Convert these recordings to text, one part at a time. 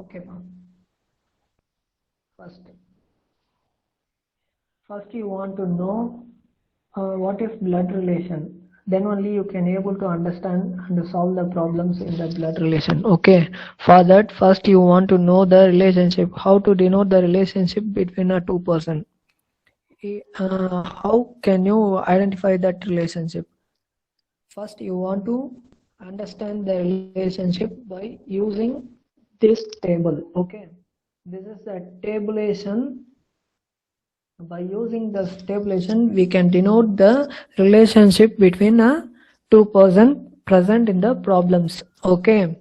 Okay, ma'am. First you want to know what is blood relation. Then only you can able to understand and solve the problems in the blood relation. Okay. For that, first you want to know the relationship. How to denote the relationship between a two person. How can you identify that relationship? First, you want to understand the relationship by using this table. Okay, this is a tabulation. By using this tabulation, we can denote the relationship between a two person present in the problems. Okay,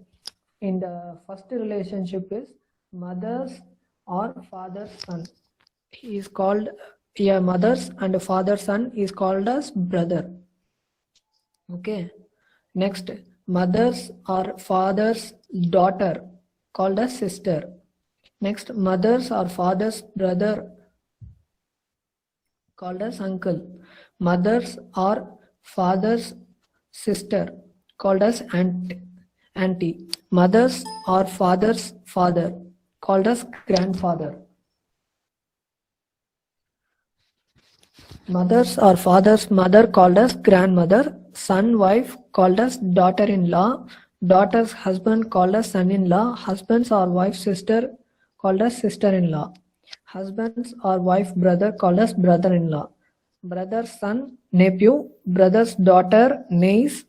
in the first relationship is mother's or father's son. He is called mother's and father's son is called as brother. Okay. Next, mother's or father's daughter called as sister. Next, mother's or father's brother called as uncle. Mother's or father's sister called as auntie. Mother's or father's father called as grandfather. Mother's or father's mother called as grandmother. Son wife called as daughter-in-law. Daughter's husband called as son-in-law. Husband's or wife's sister called as sister-in-law. Husband's or wife brother called as brother-in-law. Brother's son nephew. Brother's daughter niece.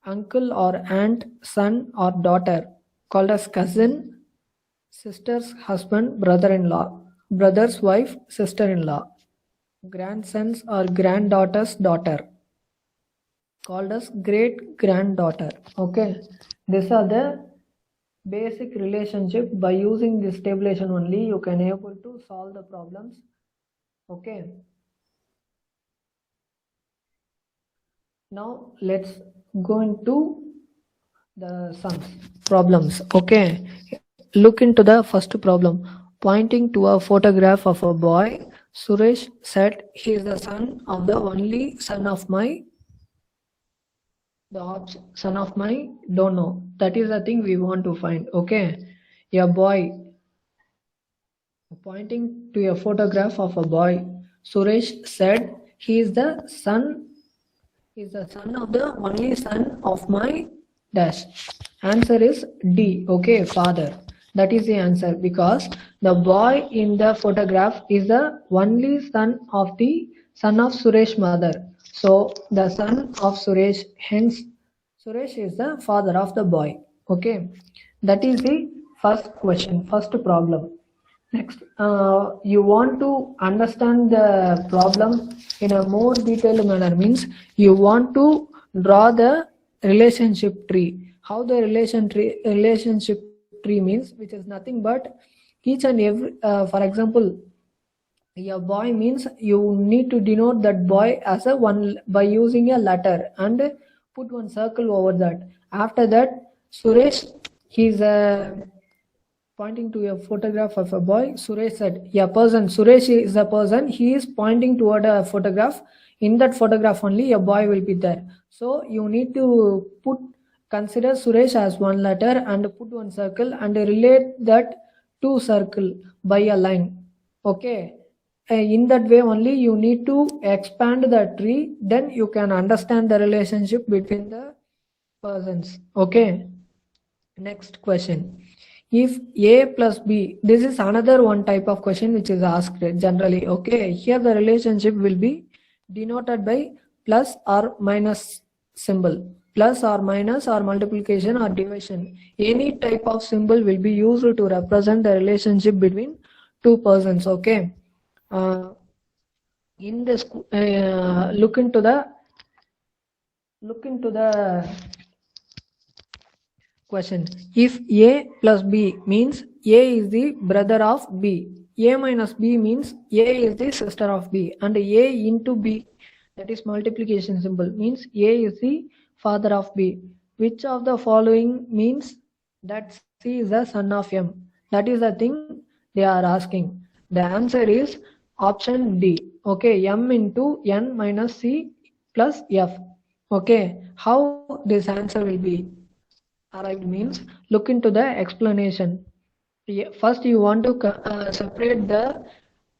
Uncle or aunt son or daughter called as cousin. Sister's husband brother-in-law. Brother's wife sister-in-law. Grandson's or granddaughter's daughter called as great granddaughter. Okay, these are the basic relationship. By using this tabulation only you can able to solve the problems. Okay, now let's go into the sums problems. Okay, look into the first problem. Pointing to a photograph of a boy, Suresh said he is the son of the only son of my don't know. That is the thing we want to find. Okay, a boy pointing to a photograph of a boy, Suresh said he is the son of the only son of my dash. Answer is D. Okay, father. That is the answer because the boy in the photograph is the only son of the son of Suresh mother. So the son of Suresh, hence Suresh is the father of the boy. Okay, that is the first question, first problem. Next, you want to understand the problem in a more detailed manner, means you want to draw the relationship tree. How the relationship tree means, which is nothing but each and every, for example, a boy means you need to denote that boy as a one by using a letter and put one circle over that. After that, Suresh, he's pointing to a photograph of a boy. Suresh said, yeah, person. Suresh is a person. He is pointing toward a photograph. In that photograph only a boy will be there. So you need to consider Suresh as one letter and put one circle and relate that two circle by a line. Okay. In that way only you need to expand the tree. Then you can understand the relationship between the persons. Okay. Next question. If A plus B, this is another one type of question which is asked generally. Okay, here the relationship will be denoted by plus or minus symbol. Plus or minus or multiplication or division. Any type of symbol will be used to represent the relationship between two persons. Okay. In this, look into the question. If A plus B means A is the brother of B, A minus B means A is the sister of B, and A into B, that is multiplication symbol, means A is the father of B. Which of the following means that C is the son of M? That is the thing they are asking. The answer is option D. Okay, M into N minus C plus F. Okay, how this answer will be arrived means look into the explanation. First you want to separate the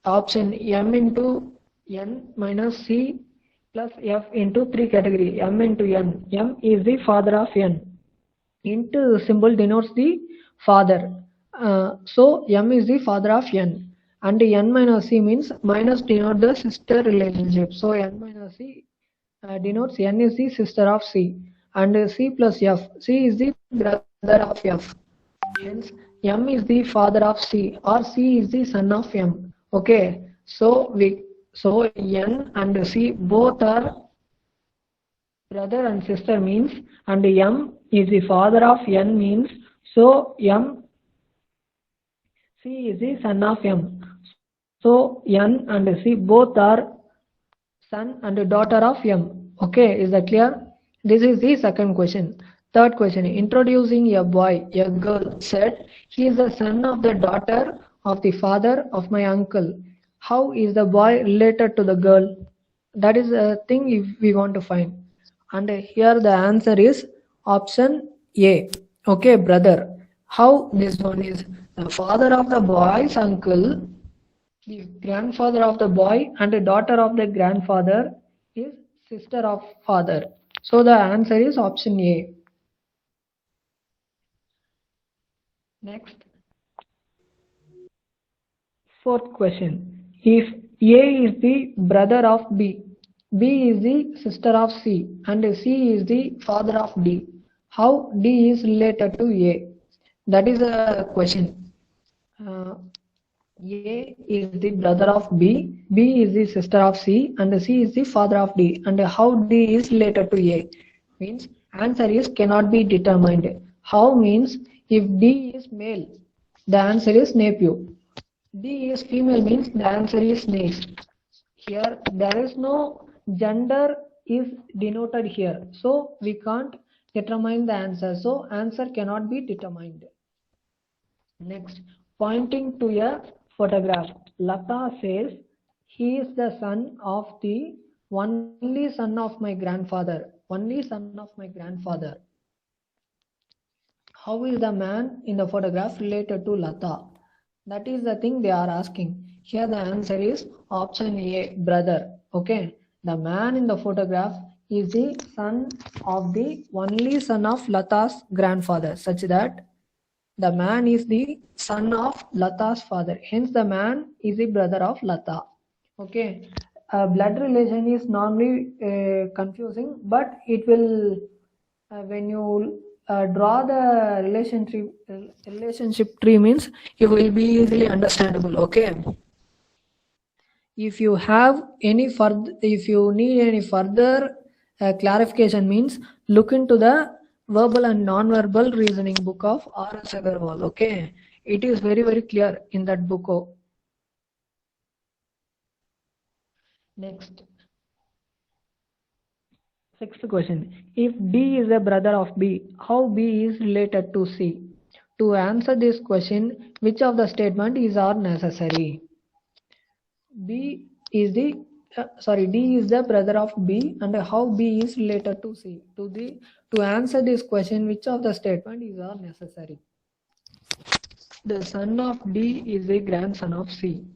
option m into n minus c plus f into three category. M into n. M is the father of n. Into symbol denotes the father. So m is the father of n. And n minus c means minus denote the sister relationship. So n minus c denotes n is the sister of c. And c plus f. C is the brother of f. Hence, M is the father of C or C is the son of M. Okay, so N and C both are brother and sister means, and M is the father of N means, so C is the son of M. So N and C both are son and daughter of M. Okay, is that clear? This is the second question. Third question, introducing a boy, a girl said, he is the son of the daughter of the father of my uncle. How is the boy related to the girl? That is a thing if we want to find. And here the answer is option A. Okay, brother. How this one is? The father of the boy's uncle, the grandfather of the boy, and the daughter of the grandfather is sister of father. So the answer is option A. Next, fourth question. If A is the brother of B, B is the sister of C, and C is the father of D, how D is related to A? That is a question. A is the brother of B, B is the sister of C, and C is the father of D. And how D is related to A? Means answer is cannot be determined. How means if D is male, the answer is nephew. D is female means the answer is niece. Here there is no gender is denoted here. So we can't determine the answer. So answer cannot be determined. Next, pointing to a photograph, Lata says, he is the son of the only son of my grandfather. Only son of my grandfather. How is the man in the photograph related to Lata? That is the thing they are asking. Here the answer is option A, brother. Okay. The man in the photograph is the son of the only son of Lata's grandfather, such that the man is the son of Lata's father. Hence, the man is the brother of Lata. Okay. Blood relation is normally confusing, but it will, when you draw the relationship tree means, it will be easily understandable. Okay. If you have any further, if you need any further clarification means, look into the verbal and non-verbal reasoning book of R.S. Agarwal. Okay, it is very very clear in that book. Oh. Next, sixth question. If D is a brother of B, how B is related to C? To answer this question, which of the statement is are necessary? B is the D is the brother of B, and how B is related to C. To answer this question, which of the statement is are necessary? The son of D is the grandson of C.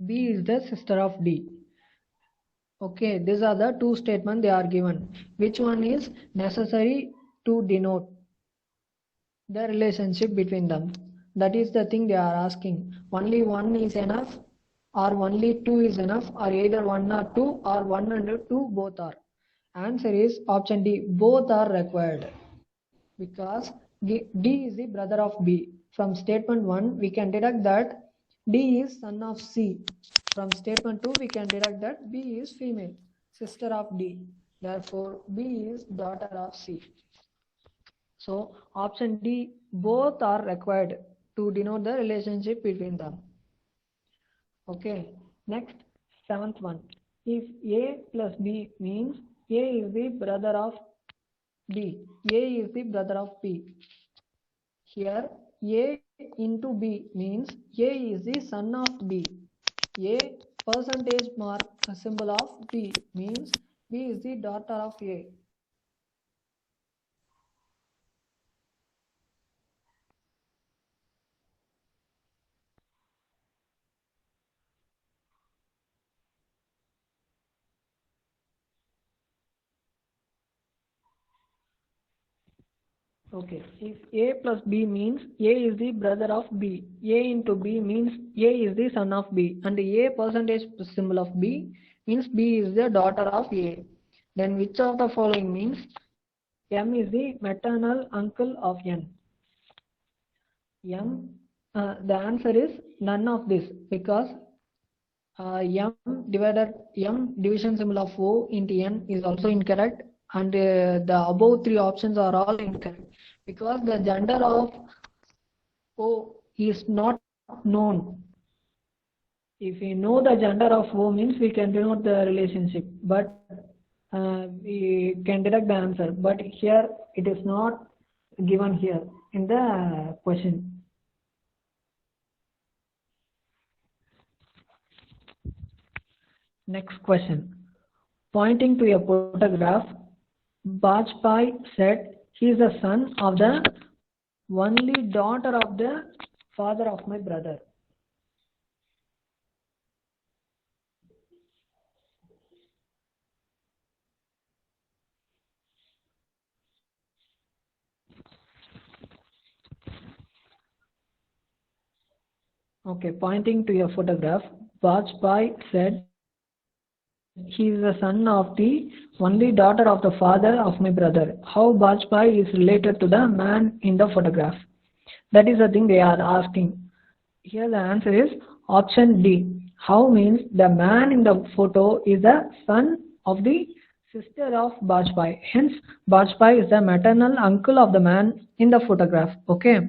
B is the sister of D. Okay, these are the two statements they are given. Which one is necessary to denote the relationship between them? That is the thing they are asking. Only one is enough, or only two is enough, or either one or two, or one and two both are. Answer is option D, both are required. Because D is the brother of B. From statement 1, we can deduct that D is son of C. From statement 2, we can deduct that B is female, sister of D. Therefore, B is daughter of C. So, option D, both are required to denote the relationship between them. Okay, next, seventh one. If A plus B means A is the brother of B, A is the brother of B. Here, A into B means A is the son of B. A percentage mark symbol of B means B is the daughter of A. Okay, if A plus B means A is the brother of B, A into B means A is the son of B, and A percentage symbol of B means B is the daughter of A. Then which of the following means M is the maternal uncle of N? The answer is none of this because M division symbol of O into N is also incorrect, and the above three options are all incorrect because the gender of O is not known. If we know the gender of O means we can denote the relationship, but we can deduct the answer. But here it is not given here in the question. Next question. Pointing to a photograph, Bajpai said he is the son of the only daughter of the father of my brother. Okay, pointing to a photograph, Bajpai said he is the son of the only daughter of the father of my brother. How Bajpai is related to the man in the photograph? That is the thing they are asking. Here the answer is option D. How means the man in the photo is the son of the sister of Bajpai. Hence, Bajpai is the maternal uncle of the man in the photograph. Okay.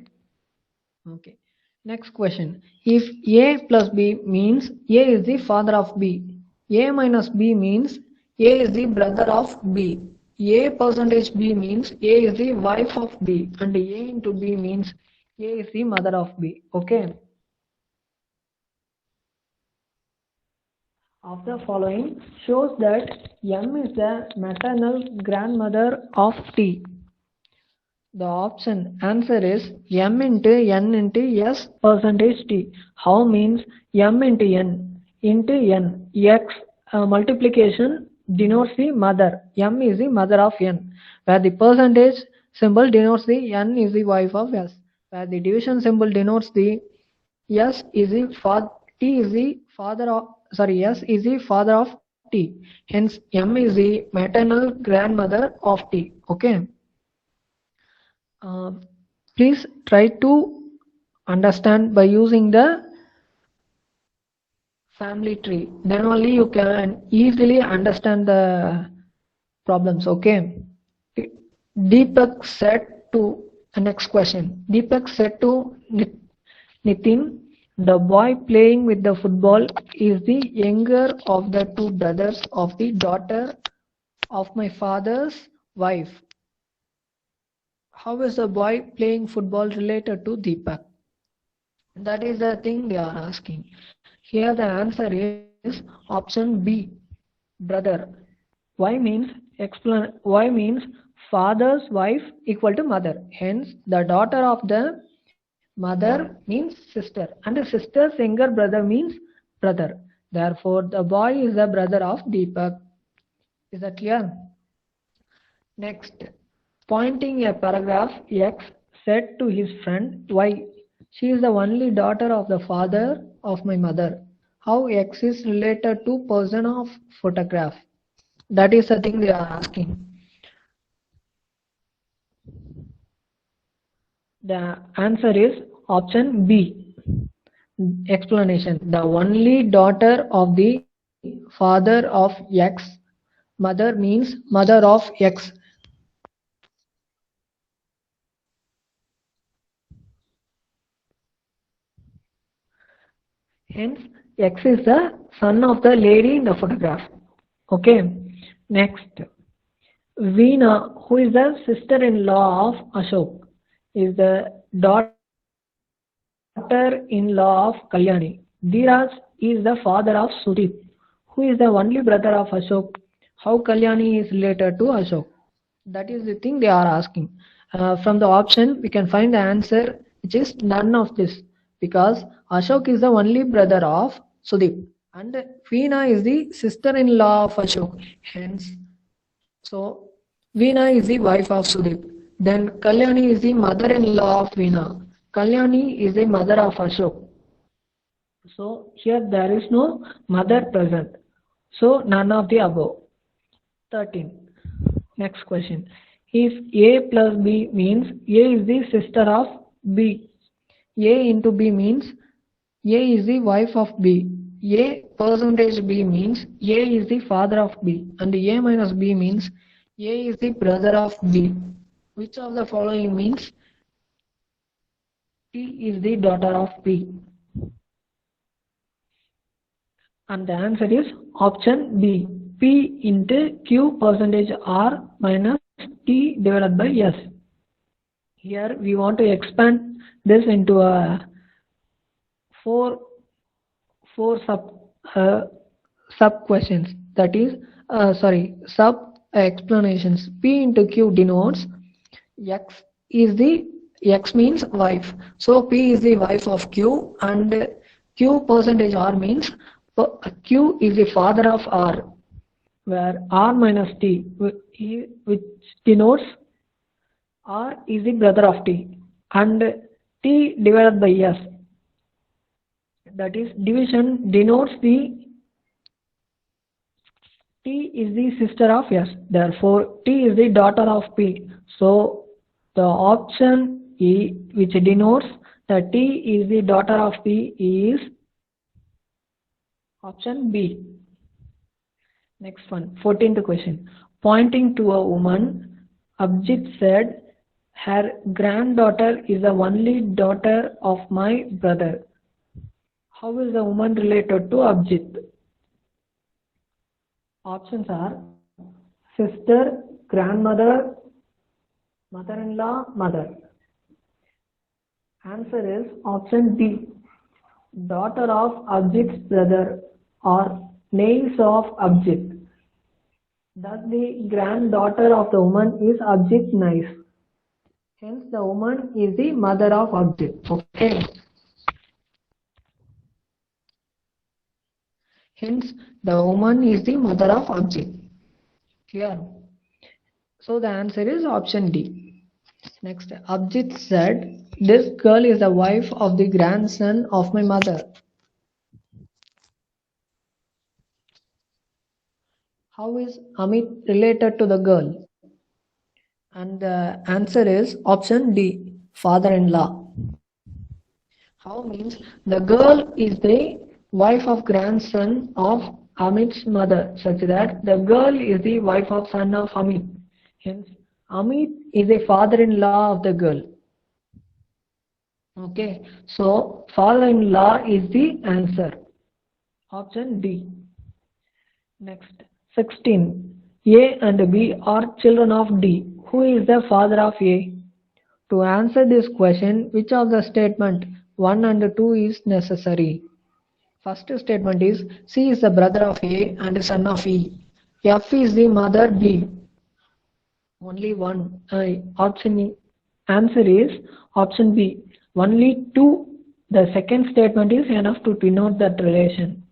Okay. Next question. If A plus B means A is the father of B, A minus B means A is the brother of B, A percentage B means A is the wife of B, and A into B means A is the mother of B. Okay. Of the following shows that M is the maternal grandmother of T. The option answer is M into N into S percentage T. How means M into N into N. X multiplication denotes the mother. M is the mother of N. Where the percentage symbol denotes the N is the wife of S. Where the division symbol denotes the S is the father. T is the father of S is the father of T. Hence M is the maternal grandmother of T. Okay. Please try to understand by using the family tree. Then only you can easily understand the problems. Okay. Deepak said to the next question. Deepak said to Nitin, the boy playing with the football is the younger of the two brothers of the daughter of my father's wife. How is the boy playing football related to Deepak? That is the thing they are asking. Here the answer is option B, brother. Y means Y means father's wife equal to mother. Hence the daughter of the mother means sister, and the sister's younger brother means brother. Therefore the boy is the brother of Deepak. Is that clear? Next, pointing a paragraph, X said to his friend Y, she is the only daughter of the father of my mother. How X is related to person of photograph? That is the thing they are asking. The answer is option B. Explanation. The only daughter of the father of X, mother means mother of X. Hence, X is the son of the lady in the photograph. Okay. Next, Veena, who is the sister-in-law of Ashok, is the daughter-in-law of Kalyani. Dheeraj is the father of Sudip, who is the only brother of Ashok. How Kalyani is related to Ashok? That is the thing they are asking. From the option, we can find the answer, which is none of this, because Ashok is the only brother of Sudip, and Veena is the sister-in-law of Ashok. Hence, so Veena is the wife of Sudip. Then Kalyani is the mother-in-law of Veena. Kalyani is the mother of Ashok. So here there is no mother present. So none of the above. 13. Next question. If A plus B means A is the sister of B. A into B means A is the wife of B. A percentage B means A is the father of B. And A minus B means A is the brother of B. Which of the following means T is the daughter of B? And the answer is option B. P into Q percentage R minus T divided by S. Here we want to expand this into a four sub sub questions. That is sub explanations. P into Q denotes X is the X means wife. So P is the wife of Q, and Q percentage R means Q is the father of R, where R minus T, which denotes R is the brother of T, and T divided by S, that is division, denotes the T is the sister of S. Therefore, T is the daughter of P. So, the option E, which denotes that T is the daughter of P, is option B. Next one, 14th question. Pointing to a woman, Abhijit said, her granddaughter is the only daughter of my brother. How is the woman related to Abhijit? Options are sister, grandmother, mother-in-law, mother. Answer is option D. Daughter of Abhijit's brother or niece of Abhijit. Thus the granddaughter of the woman is Abhijit's niece. Hence the woman is the mother of Abhijit. Okay. Hence the woman is the mother of Abhijit. Clear? So the answer is option D. Next, Abhijit said, this girl is the wife of the grandson of my mother. How is Amit related to the girl? And the answer is option D, father-in-law. How means the girl is the wife of grandson of Amit's mother, such that the girl is the wife of son of Amit. Hence, Amit is a father-in-law of the girl. Okay, so father-in-law is the answer. Option D. Next, 16. A and B are children of D. Who is the father of A? To answer this question, which of the statement 1 and 2 is necessary? First statement is C is the brother of A and son of E. F is the mother B. Only one. Option E. Answer is option B. Only two. The second statement is enough to denote that relation.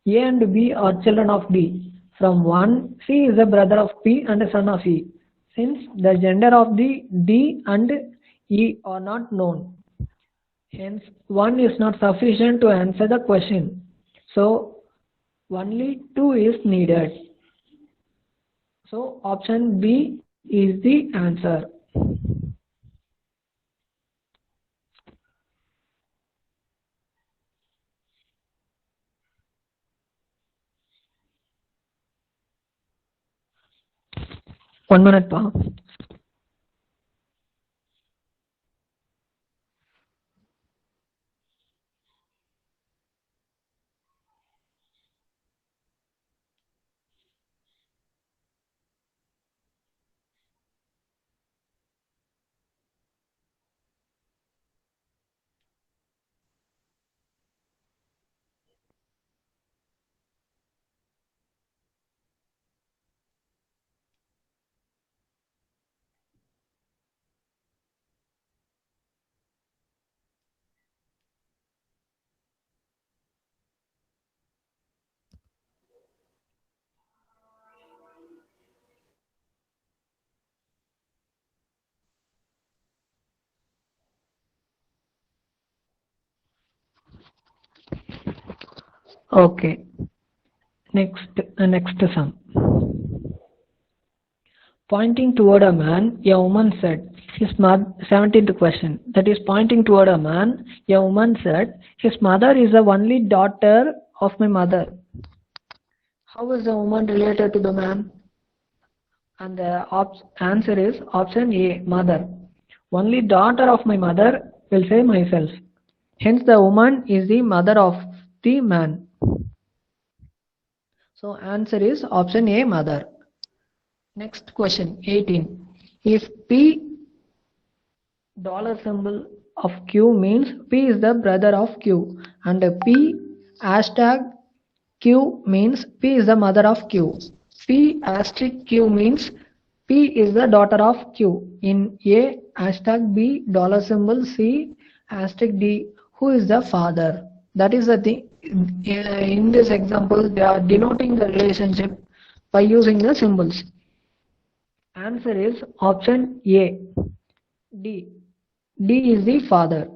A and B are children of D. From 1, C is the brother of P and the son of E. Since the gender of the D and E are not known, hence 1 is not sufficient to answer the question. So only 2 is needed. So option B is the answer. One minute, pa. Okay. Next sum. Pointing toward a man, a woman said, his mother, 17th question. That is, pointing toward a man, a woman said, his mother is the only daughter of my mother. How is the woman related to the man? And the answer is option A, mother. Only daughter of my mother will say myself. Hence, the woman is the mother of the man. So, answer is option A, mother. Next question, 18. If P dollar symbol of Q means P is the brother of Q, and P hashtag Q means P is the mother of Q. P asterisk Q means P is the daughter of Q. In A hashtag B dollar symbol C asterisk D, who is the father? That is the thing. In this example, they are denoting the relationship by using the symbols. Answer is option A, D. D is the father.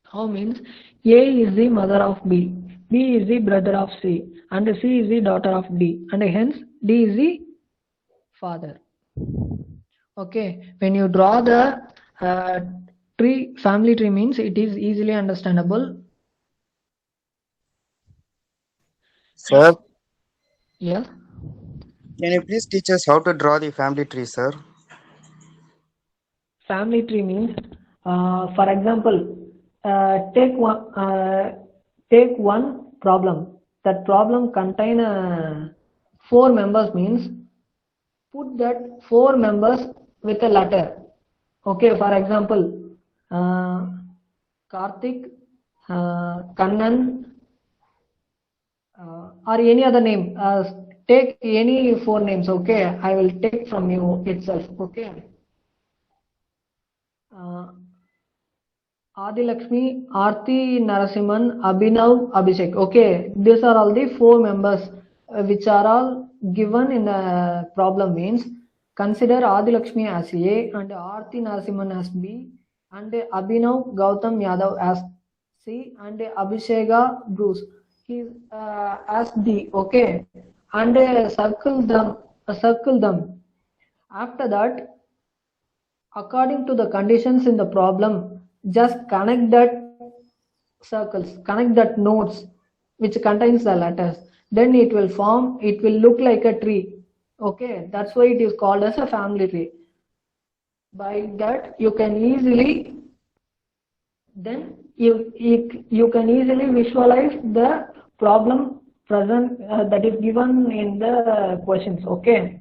How means A is the mother of B, B is the brother of C, and C is the daughter of D, and hence D is the father. Okay, when you draw the tree, family tree means it is easily understandable. Sir, Yeah. can you please teach us how to draw the family tree, sir? Family tree means, for example, take one problem. That problem contain 4 members means put that 4 members with a letter. Okay, for example, Karthik, Kannan, or any other name. Take any 4 names. Okay, I will take from you itself. Okay. Adilakshmi, Aarti Narasimhan, Abhinav, Abhishek. Okay, these are all the 4 members which are all given in the problem means consider Adilakshmi as A and Aarti Narasimhan as B and Abhinav Gautam Yadav as C and Abhisheka Bruce he as D. Okay, and circle them. After that, according to the conditions in the problem, just connect that circles, connect that nodes which contains the letters. Then it will look like a tree. Okay, that's why it is called as a family tree. By that, you can easily you can easily visualize the problem present that is given in the questions. Okay.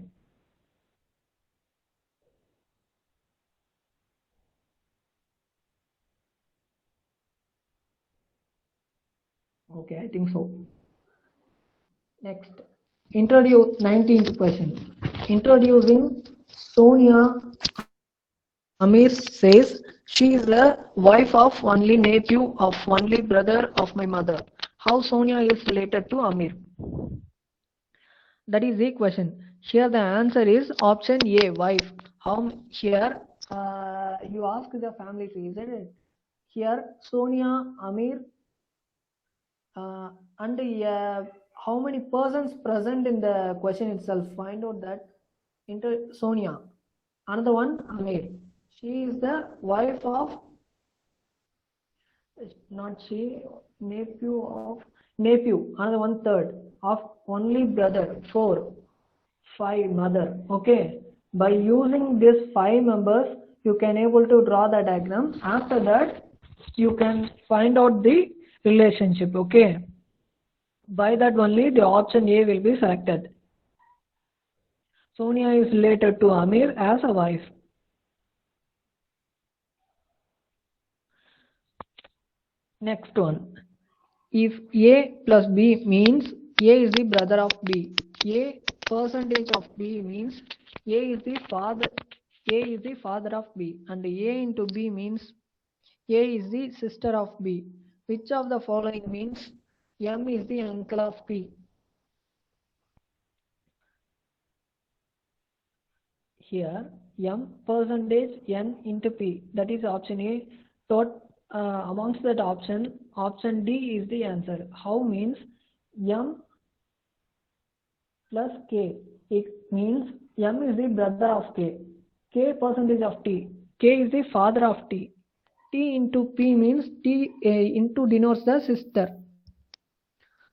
Okay, I think so. Next, introduce 19th question. Introducing Sonia, Amir says she is the wife of only nephew of only brother of my mother. How Sonia is related to Amir? That is the question. Here the answer is option A, wife. How here you ask the family tree, isn't it? Here Sonia, Amir, and how many persons present in the question itself. Find out that. Sonia. Another one, Amir. She is the wife of, not she, nephew. Another one, third, of only brother. 4, 5, mother. Okay. By using these 5 members, you can able to draw the diagram. After that, you can find out the relationship. Okay. By that only the option A will be selected. Sonia is related to Amir as a wife. Next one. If A plus B means A is the brother of B, A percentage of B means A is the father of B, and A into B means A is the sister of B. Which of the following means M is the uncle of P? Here M percentage N into P, that is option A. amongst that option D is the answer. How means M plus K. It means M is the brother of K. K percentage of T. K is the father of T. T into P means T into denotes the sister.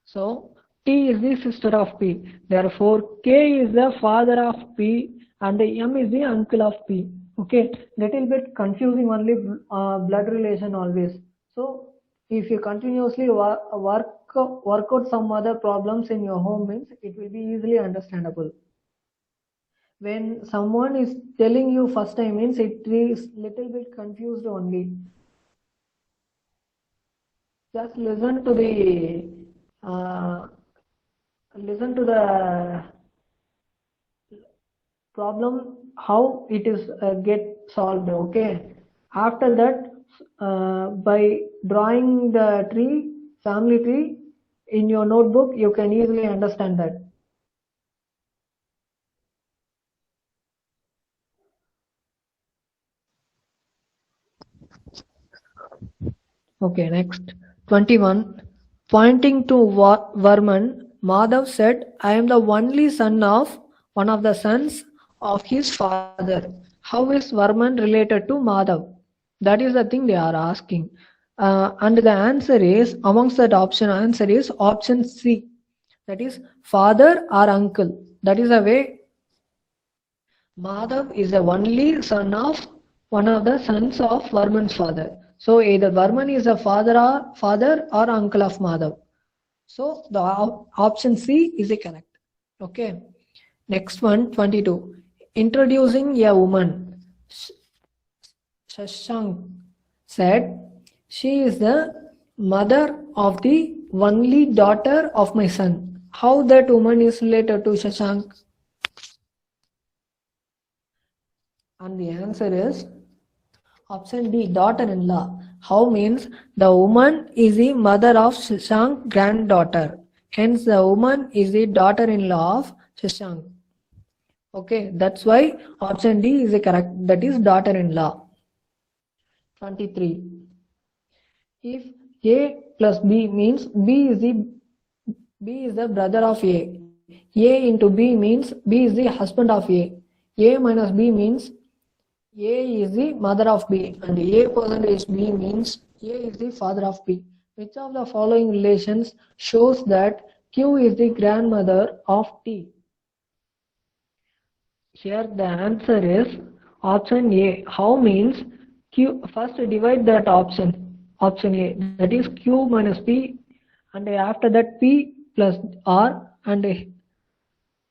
So T is the sister of P. Therefore, K is the father of P and M is the uncle of P. Okay, little bit confusing only blood relation always. So if you continuously work out some other problems in your home means it will be easily understandable. When someone is telling you first time means it is little bit confused only. Just listen to the problem how it is get solved. Okay, after that by drawing the family tree in your notebook you can easily understand that. Okay, next 21. Pointing to Varman, Madhav said, I am the only son of one of the sons of his father. How is Varman related to Madhav? That is the thing they are asking. And the answer is, amongst that answer is option C. That is father or uncle. That is the way Madhav is the only son of one of the sons of Varman's father. So either Varman is a father or uncle of Madhav. So the option C is the correct. Okay. Next one, 22. Introducing a woman. Shashank said, she is the mother of the only daughter of my son. How that woman is related to Shashank? And the answer is option D, daughter-in-law. How means the woman is the mother of Shashank's granddaughter. Hence the woman is the daughter-in-law of Shashank. Okay, that's why option D is the correct. That is daughter-in-law. 23. If A plus B means B is the brother of A. A into B means B is the husband of A. A minus B means A is the mother of B and A percentage B means A is the father of B. Which of the following relations shows that Q is the grandmother of T? Here the answer is option A. How means Q? First divide that option A, that is Q minus P, and after that P plus R and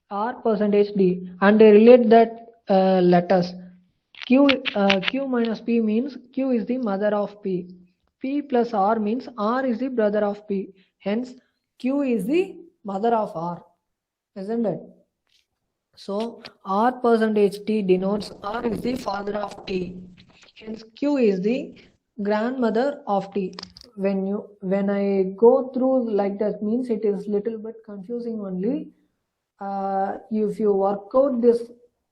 R percentage D, and relate that letters. Q minus P means Q is the mother of P. P plus R means R is the brother of P. Hence, Q is the mother of R. Isn't it? So, R percentage T denotes R is the father of T. Hence, Q is the grandmother of T. When I go through like that means it is little bit confusing only. If you work out this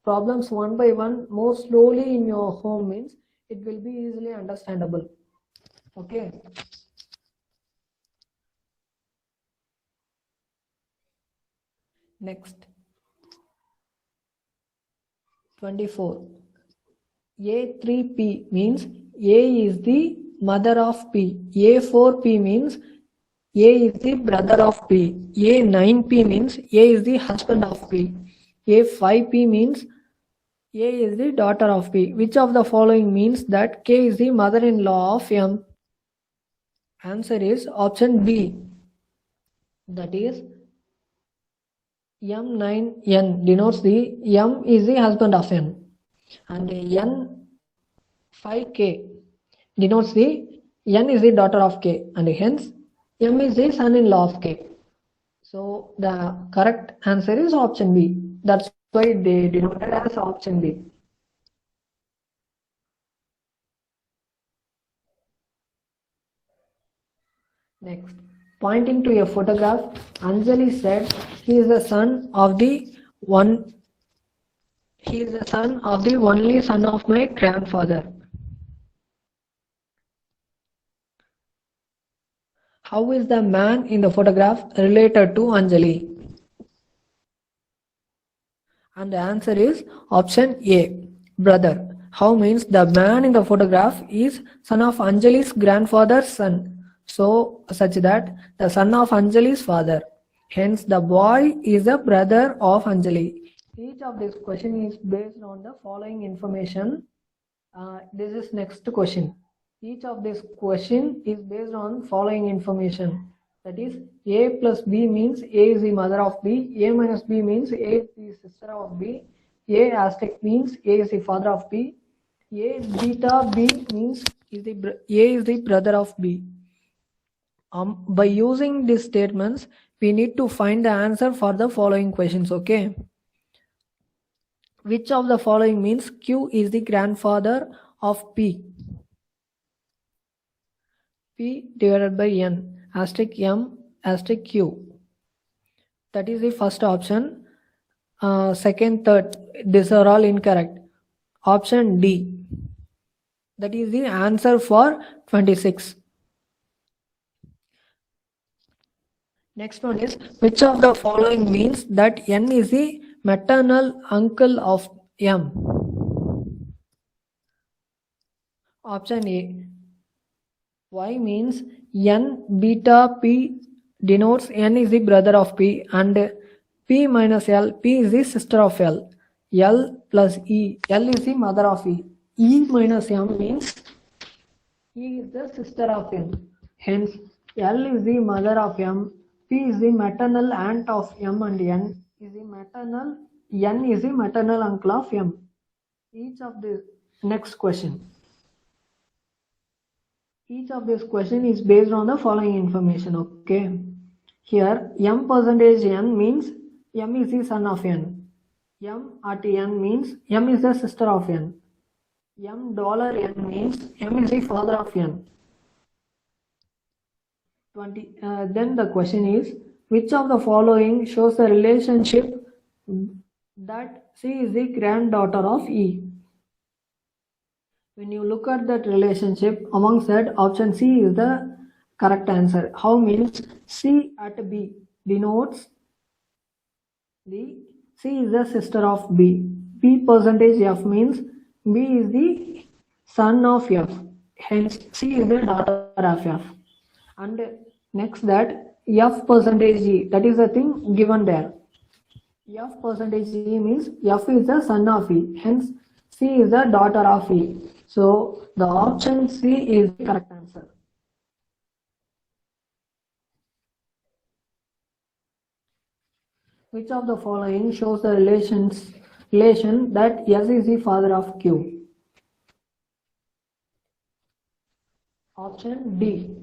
problems one by one more slowly in your home means it will be easily understandable. Okay. Next. 24. A3P means A is the mother of P. A4P means A is the brother of P. A9P means A is the husband of P. A5P means A is the daughter of P. Which of the following means that K is the mother-in-law of M? Answer is option B. That is M9N denotes the M is the husband of N. And N5K denotes the N is the daughter of K. And hence M is the son-in-law of K. So the correct answer is option B. That's why they denoted as option B. Next, pointing to a photograph, Anjali said he is the son of the only son of my grandfather. How is the man in the photograph related to Anjali? And the answer is option A, brother. How means the man in the photograph is son of Anjali's grandfather's son. So such that the son of Anjali's father. Hence the boy is the brother of Anjali. Each of this question is based on the following information. This is next question. Each of this question is based on following information. That is, A plus B means A is the mother of B, A minus B means A is the sister of B, A asterisk means A is the father of B, A beta B means A is the brother of B. By using these statements, we need to find the answer for the following questions, okay? Which of the following means Q is the grandfather of P? P divided by N, asterisk M, asterisk Q. That is the first option. Second, third, these are all incorrect. Option D. That is the answer for 26. Next one is, which of the following means that N is the maternal uncle of M? Option A. Y means N beta P denotes N is the brother of P, and P minus L, P is the sister of L. L plus E, L is the mother of E. E minus M means E is the sister of M. Hence, L is the mother of M, P is the maternal aunt of M, and N is the maternal uncle of M. Each of the next question. Each of this question is based on the following information, okay? Here, M percentage N means M is the son of N. M at N means M is the sister of N. M dollar N means M is the father of N. 20. Then the question is, which of the following shows the relationship that C is the granddaughter of E? When you look at that relationship, amongst that, option C is the correct answer. How means C at B denotes the C is the sister of B. P percentage F means B is the son of F. Hence, C is the daughter of F. And next that, F percentage E, that is the thing given there. F percentage E means F is the son of E. Hence, C is the daughter of E. So, the option C is the correct answer. Which of the following shows the relation that S is the father of Q? Option D.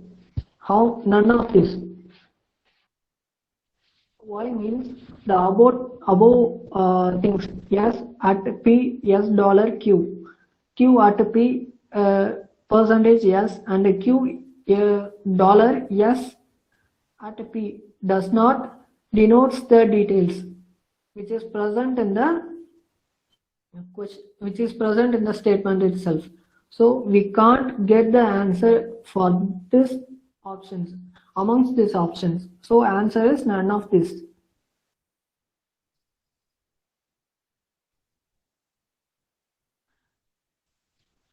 How? None of this. Y means the above things. S at P, S dollar Q. Q at P, percentage S, and Q dollar S at P does not denotes the details which is present in the statement itself. So we can't get the answer for this options amongst these options. So answer is none of this.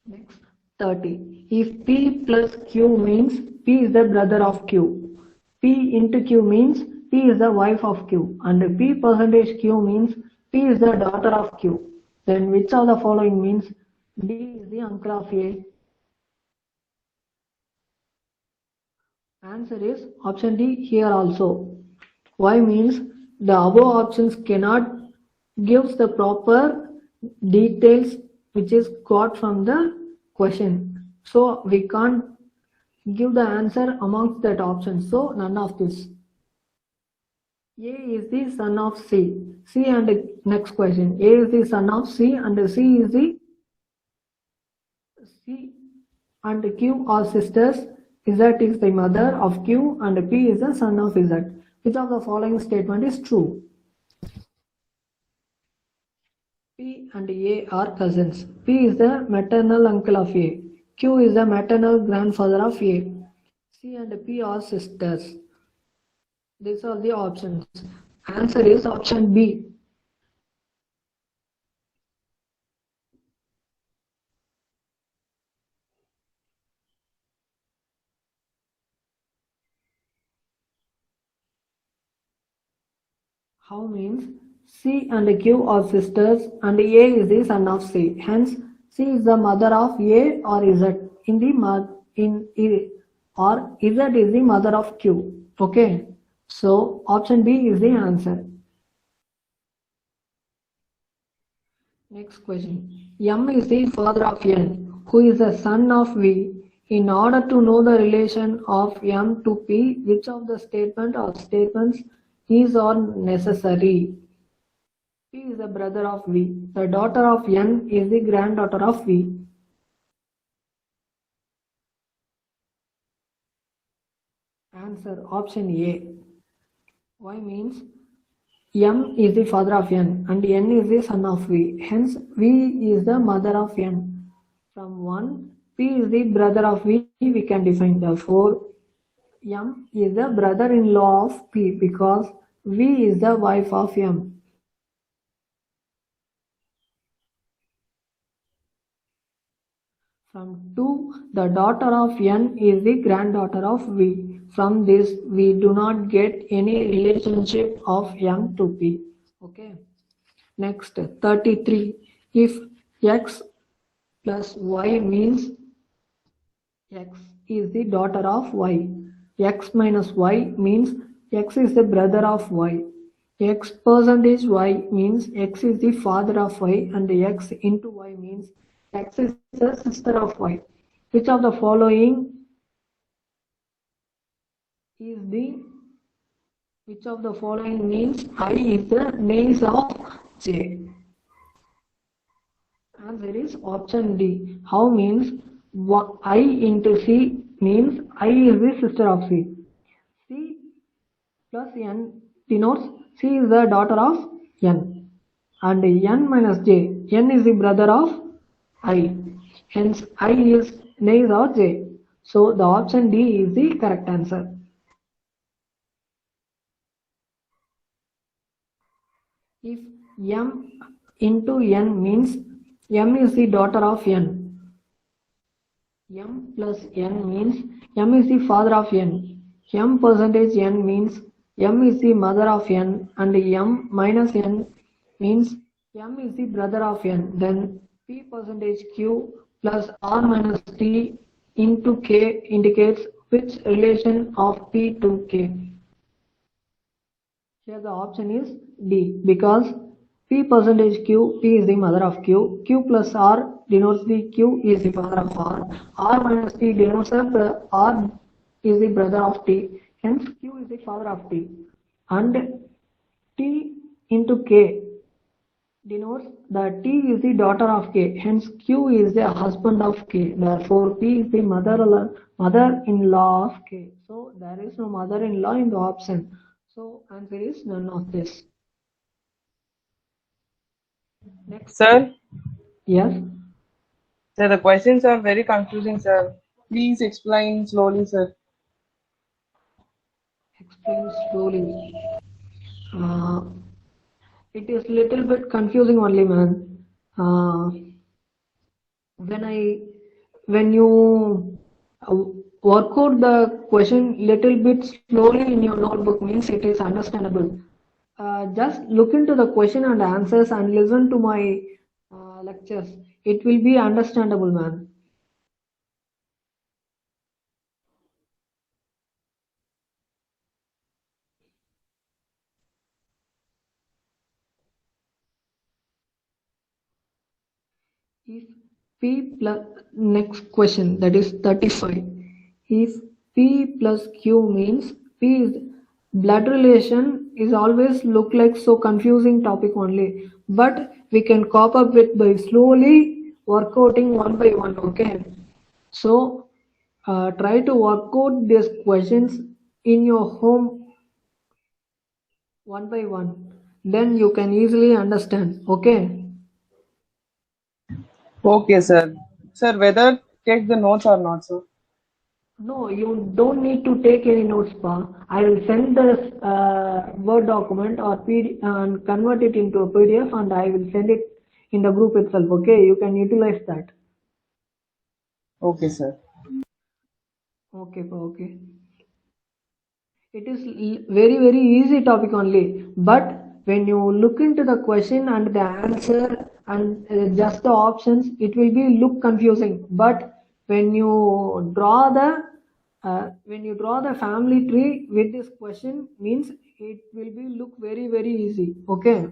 Next, 30. If P plus Q means P is the brother of Q, P into Q means P is the wife of Q, and P percentage Q means P is the daughter of Q, then which of the following means D is the uncle of A? Answer is option D here also. Y means the above options cannot give the proper details which is got from the question. So we can't give the answer amongst that option. So none of this. A is the son of C. C and next question. A is the son of C, and C is the C and Q are sisters. Z is the mother of Q, and P is the son of Z. Which of the following statement is true? P and A are cousins. P is the maternal uncle of A. Q is the maternal grandfather of A. C and P are sisters. These are the options. Answer is option B. How means C and Q are sisters and A is the son of C. Hence, C is the mother of A or Z in the or Z is the mother of Q. Okay. So option B is the answer. Next question. M is the father of N, who is the son of V. In order to know the relation of M to P, which of the statement or statements is or necessary? P is the brother of V. The daughter of N is the granddaughter of V. Answer option A. Y means M is the father of N and N is the son of V. Hence, V is the mother of N. From 1, P is the brother of V, we can define. Therefore, M is the brother-in-law of P because V is the wife of M. From 2, the daughter of N is the granddaughter of V. From this, we do not get any relationship of M to P. Okay. Next, 33. If X plus Y means X is the daughter of Y. X minus Y means X is the brother of Y. X percentage Y means X is the father of Y and X into Y means X is the sister of Y. Which of the following means I is the names of J? Answer is option D. How means I into C means I is the sister of C. C plus N denotes C is the daughter of N. And N minus J. N is the brother of I. Hence I is names of J. So the option D is the correct answer. If M into N means M is the daughter of N. M plus N means M is the father of N. M percentage N means M is the mother of N and M minus N means M is the brother of N. Then P percentage Q plus R minus T into K indicates which relation of P to K. Here the option is D because P percentage Q, P is the mother of Q, Q plus R denotes the Q is the father of R minus T denotes the R is the brother of T, hence Q is the father of T, and T into K denotes that T is the daughter of K, hence Q is the husband of K, therefore P is the mother-in-law of K, so there is no mother-in-law in the option. So answer is none of this. Next. Sir, Yes. sir, the questions are very confusing, sir. Please explain slowly, sir. Explain slowly. It is little bit confusing only, man. When you work out the question little bit slowly in your notebook means it is understandable. Just look into the question and answers and listen to my lectures. It will be understandable, man. If P plus next question, that is 35. If P plus Q means P is blood relation is always look like so confusing topic only, but we can cope up with by slowly workouting one by one. Okay, so try to work out these questions in your home one by one. Then you can easily understand. Okay. Okay, sir. Sir, whether take the notes or not, sir? No, you don't need to take any notes, Pa. I will send the Word document or PD and convert it into a PDF, and I will send it in the group itself. Okay, you can utilize that. Okay, sir. Okay, Pa. Okay. It is very easy topic only, but when you look into the question and the answer and just the options, it will be look confusing. But when you draw the family tree with this question, means it will be look very easy. Okay,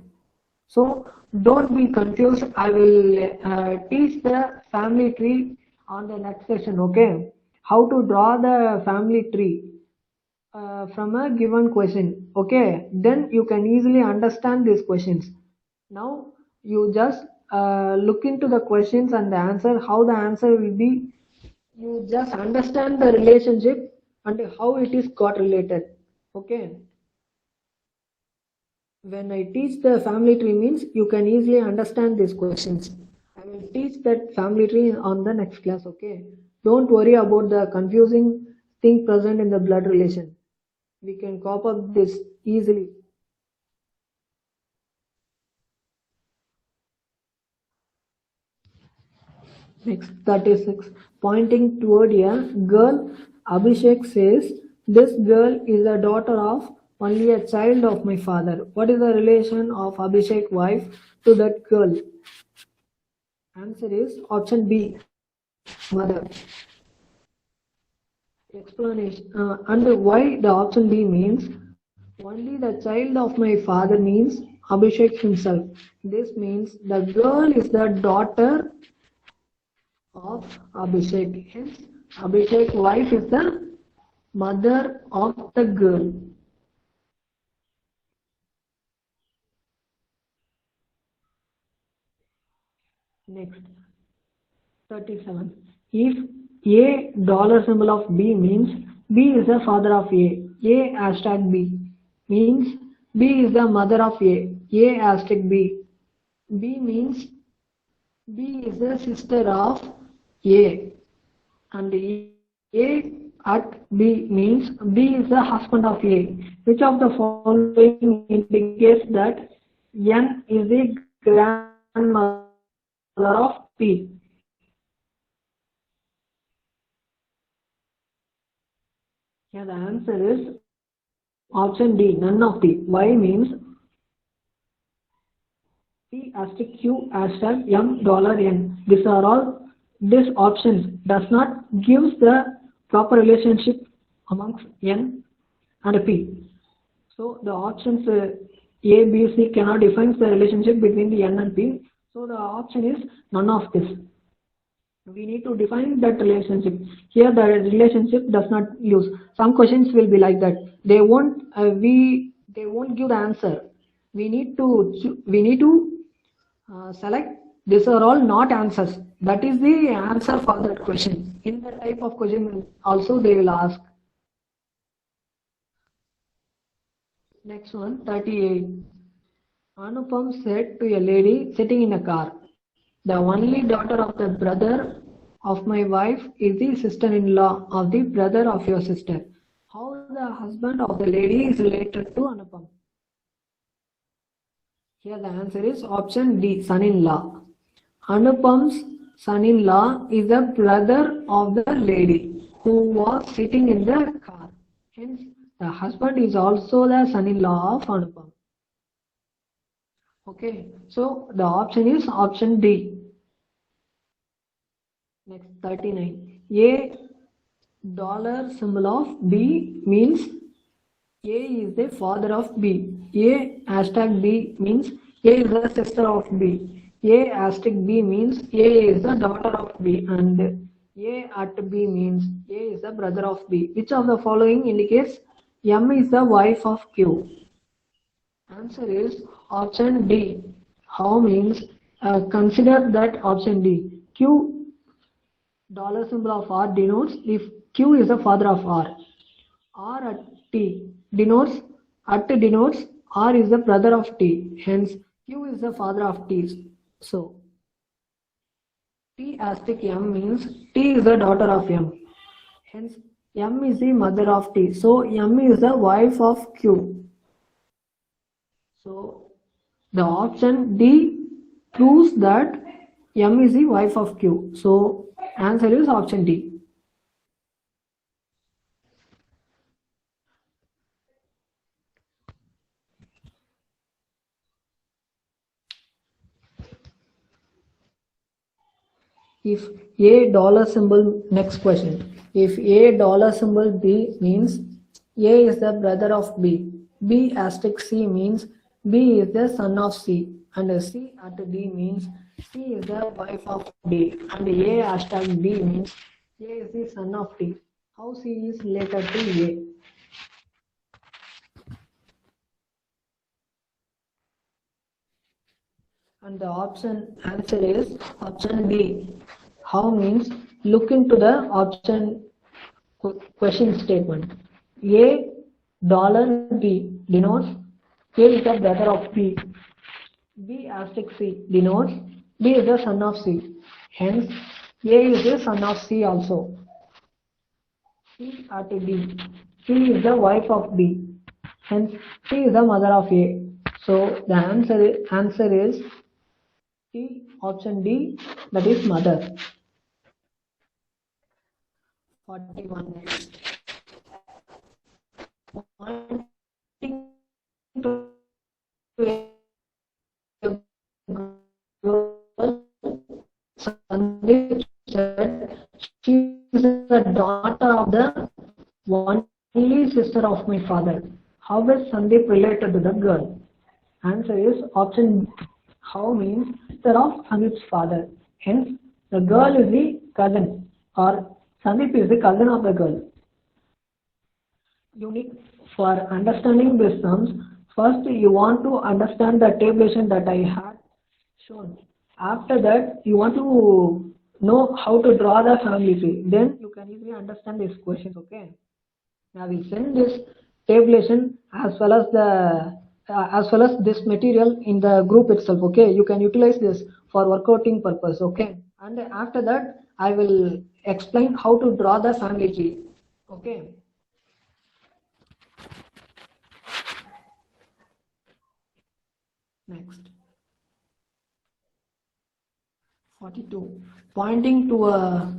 so don't be confused. I will teach the family tree on the next session. Okay, how to draw the family tree from a given question. Okay, then you can easily understand these questions. Now you just look into the questions and the answer, how the answer will be. You just understand the relationship and how it is got related. Okay, when I teach the family tree means you can easily understand these questions. I will teach that family tree on the next class. Okay, don't worry about the confusing thing present in the blood relation. We can cope up this easily. Next, 36. Pointing toward a girl, Abhishek says, "This girl is a daughter of only a child of my father." What is the relation of Abhishek's wife to that girl? Answer is option B, mother. Explanation. And why the option B means only the child of my father means Abhishek himself. This means the girl is the daughter of Abhishek. Hence, Abhishek's wife is the mother of the girl. Next, 37. If A dollar symbol of B means B is the father of A hashtag B means B is the mother of A hashtag B. B means B is the sister of A, and A at B means B is the husband of A. Which of the following indicates that N is the grandmother of P? Yeah, the answer is option D, none of the. Y means P hashtag Q hashtag M dollar N. These are all, these options does not gives the proper relationship amongst N and P. So the options A, B, C cannot define the relationship between the N and P. So the option is none of this. We need to define that relationship. Here the relationship does not use. Some questions will be like that. They won't give the answer. We need to select. These are all not answers. That is the answer for that question. In the type of question also they will ask. Next one, 38. Anupam said to a lady sitting in a car, "The only daughter of the brother of my wife is the sister-in-law of the brother of your sister." How the husband of the lady is related to Anupam? Here the answer is option D, son-in-law. Anupam's son-in-law is the brother of the lady who was sitting in the car. Hence, the husband is also the son-in-law of Anupam. Okay, so the option is option D. Next, 39. A dollar symbol of B means A is the father of B. A hashtag B means A is the sister of B. A hashtag B means A is the daughter of B, and A at B means A is the brother of B. Which of the following indicates M is the wife of Q? Answer is option D. How means consider that option D. Q dollar symbol of R denotes if Q is the father of R. R at T denotes R is the brother of T. Hence Q is the father of T. So T asterisk M means T is the daughter of M. Hence M is the mother of T. So M is the wife of Q. So the option D proves that M is the wife of Q. So answer is option D. If A dollar symbol, next question. If A dollar symbol B means A is the brother of B. B asterisk C means B is the son of C. And C at D means C is the wife of D. And A asterisk D means A is the son of D. How C is related to A? And the option answer is option D. How means look into the option question statement. A dollar B denotes A is the brother of B. B asterisk C denotes B is the son of C. Hence A is the son of C also. C at D. C is the wife of B. Hence C is the mother of A. So the answer is D, option D, that is mother. 41 next. Pointing to a girl, Sandeep said, she is the daughter of the only sister of my father. How is Sandeep related to the girl? Answer is option B. How means sister of Sandeep's father. Hence, the girl is the cousin or Sandeep is the cousin of the girl. Unique. For understanding these terms, first you want to understand the tabulation that I had shown. After that, you want to know how to draw the family tree. Then you can easily understand these questions. Okay. Now we send this tabulation as well as this material in the group itself. Okay. You can utilize this for workouting purpose. Okay. And after that, I will explain how to draw the family tree. Okay. Next. 42. Pointing to a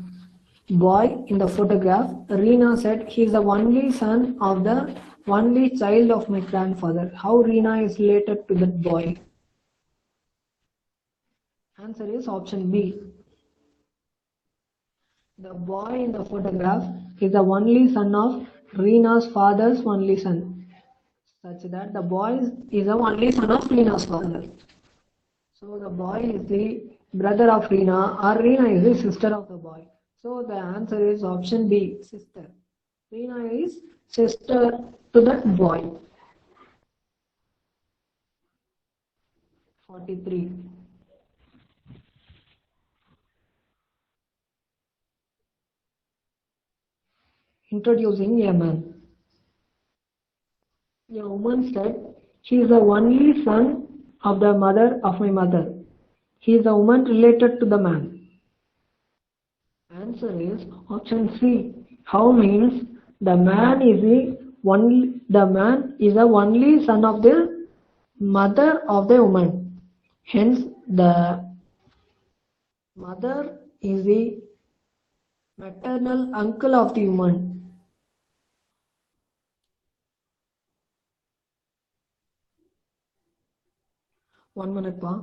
boy in the photograph, Reena said he is the only son of the only child of my grandfather. How Reena is related to that boy? Answer is option B. The boy in the photograph is the only son of Reena's father's only son, such that the boy is the only son of Reena's father. So the boy is the brother of Reena or Reena is the sister of the boy. So the answer is option B, sister. Reena is sister to that boy. 43. Introducing a man. A woman said, he is the only son of the mother of my mother. He is a woman related to the man. Answer is option C. How means the man is the only son of the mother of the woman. Hence the mother is the maternal uncle of the woman. 1 minute pa.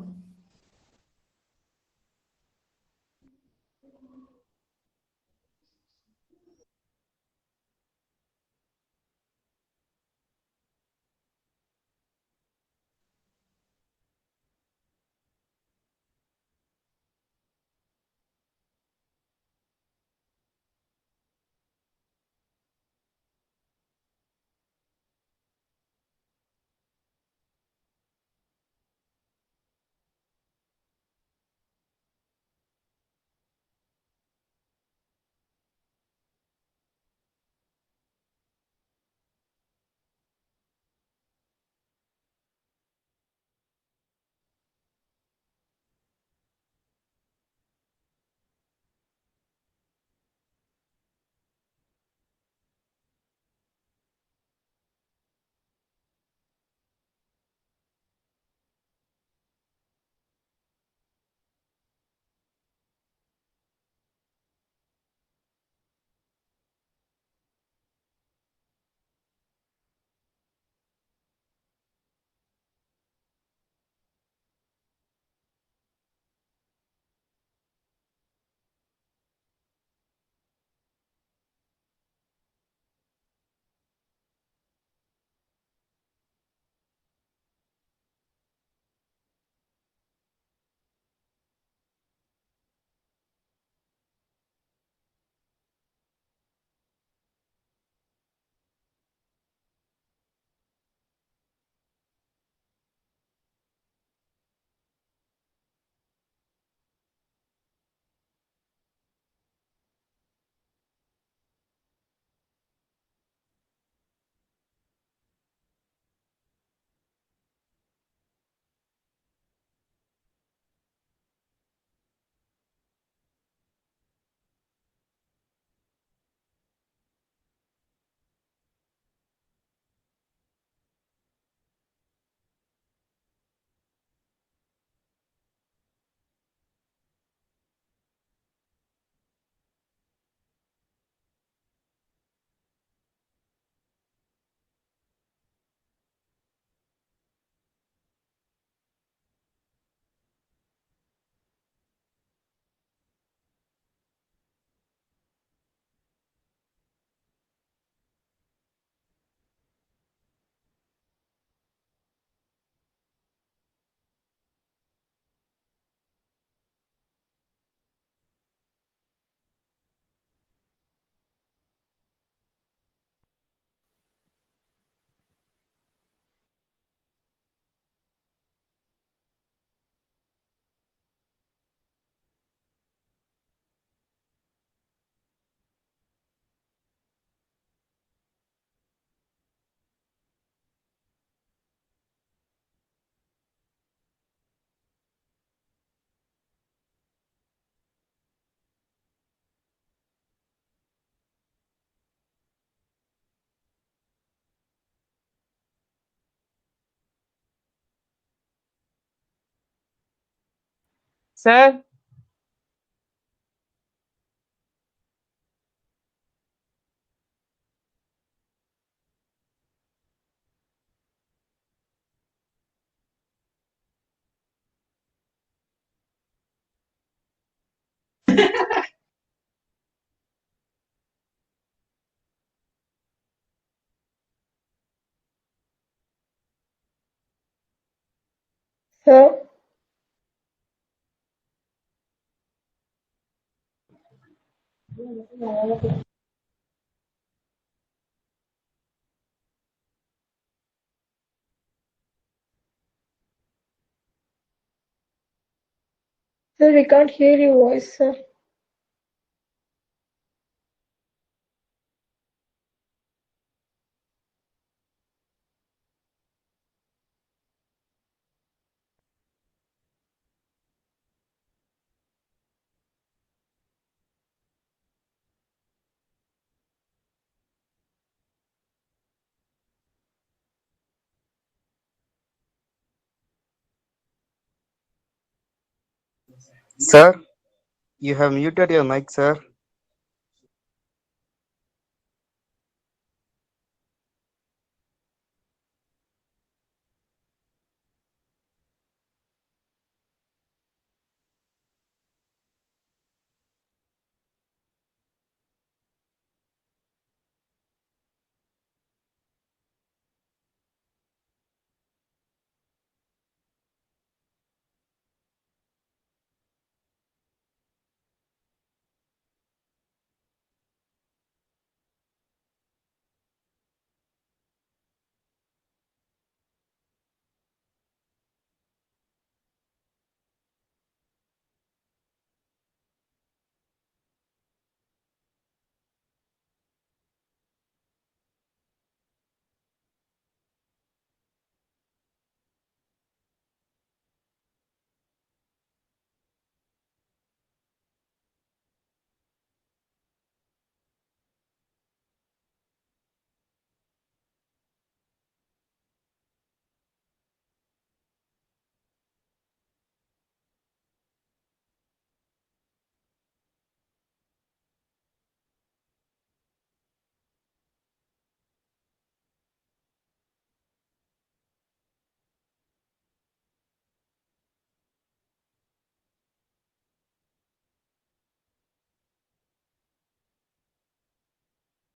Sir, Sir, sir, we can't hear your voice, sir. Sir, you have muted your mic, sir.